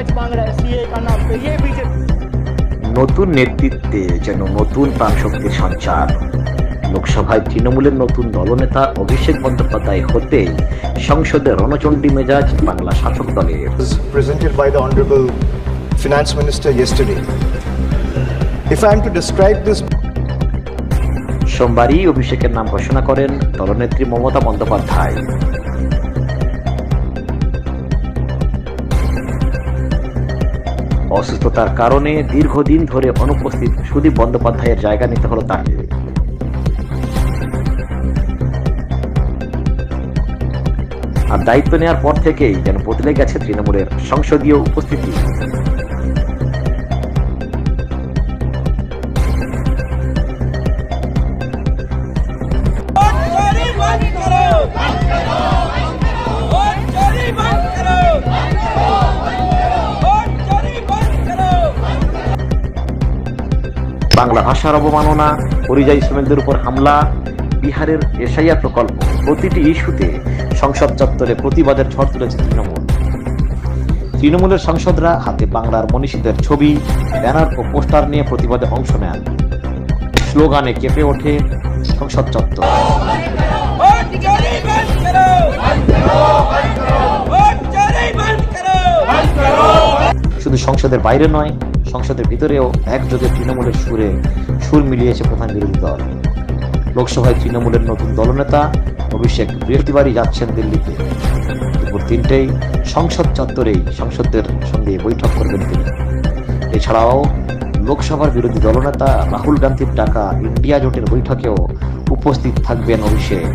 सच मांग रहा है सीए का नाम पे, ये बीजेपी। নতুন নেতৃত্বে যেন নতুন প্রাণশক্তির সঞ্চার। লোকসভায় তৃণমূলের নতুন দলনেতা অভিষেক বন্দ্যোপাধ্যায় হতেই সংসদে রণচণ্ডী মেজাজ বাংলা শাসক দলের। Presented by the Honorable Finance Minister yesterday. If I am to describe this, সোমবারই অভিষেকের নাম ঘোষণা করেন দলনেত্রী মমতা বন্দ্যোপাধ্যায়। অসুস্থতার কারণে দীর্ঘদিন ধরে অনুপস্থিত সুদীপ বন্দ্যোপাধ্যায়ের জায়গা নিতে হলো তাকে। আর দায়িত্ব নেওয়ার পর থেকেই যেন বদলে গেছে তৃণমূলের সংসদীয় উপস্থিতি। বাংলা ভাষার অবমাননা, পরিযায়ী শ্রমিকদের উপর হামলা, বিহারের এসআইআর প্রকল্প, প্রতিটি ইস্যুতে সংসদ চত্বরে প্রতিবাদের ঝড় তুলেছে তৃণমূল। তৃণমূলের সাংসদরা হাতে বাংলার মনীষীদের ছবি, ব্যানার ও পোস্টার নিয়ে প্রতিবাদে অংশ নেন। স্লোগানে কেঁপে ওঠে সংসদ চত্বর। শুধু সংসদের বাইরে নয়, সংসদের ভিতরেও একযোগে তৃণমূলের সুর মিলিয়েছে প্রধান বিরোধী দল। লোকসভায় তৃণমূলের নতুন দলনেতা অভিষেক বৃহস্পতিবারই যাচ্ছেন দিল্লিতে। দুপুর 3টেই সংসদ চত্বরেই সংসদের সঙ্গে বৈঠক করবেন তিনি। এছাড়াও লোকসভার বিরোধী দলনেতা রাহুল গান্ধীর ডাকা ইন্ডিয়া জোটের বৈঠকেও উপস্থিত থাকবেন অভিষেক।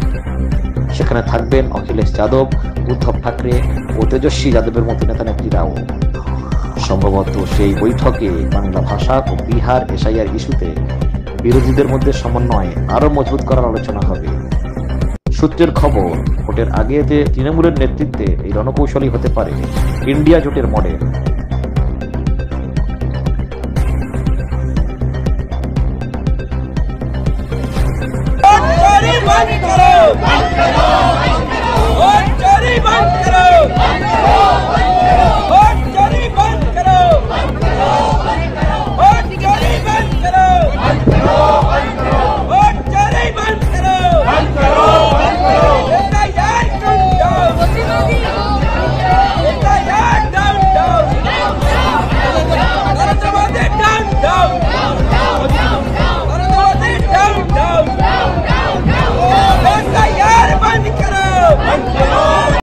সেখানে থাকবেন অখিলেশ যাদব, উদ্ধব ঠাকরে ও তেজস্বী যাদবের মতো নেতা নেত্রীরাও। সম্ভবত সেই বৈঠকে বাংলা ভাষা ও বিহার এসআইআর ইস্যুতে বিরোধীদের মধ্যে সমন্বয় আরো মজবুত করার আলোচনা হবে। সূত্রের খবর, ভোটের আগে তৃণমূলের নেতৃত্বে এই রণকৌশলই হতে পারে ইন্ডিয়া জোটের মডেল।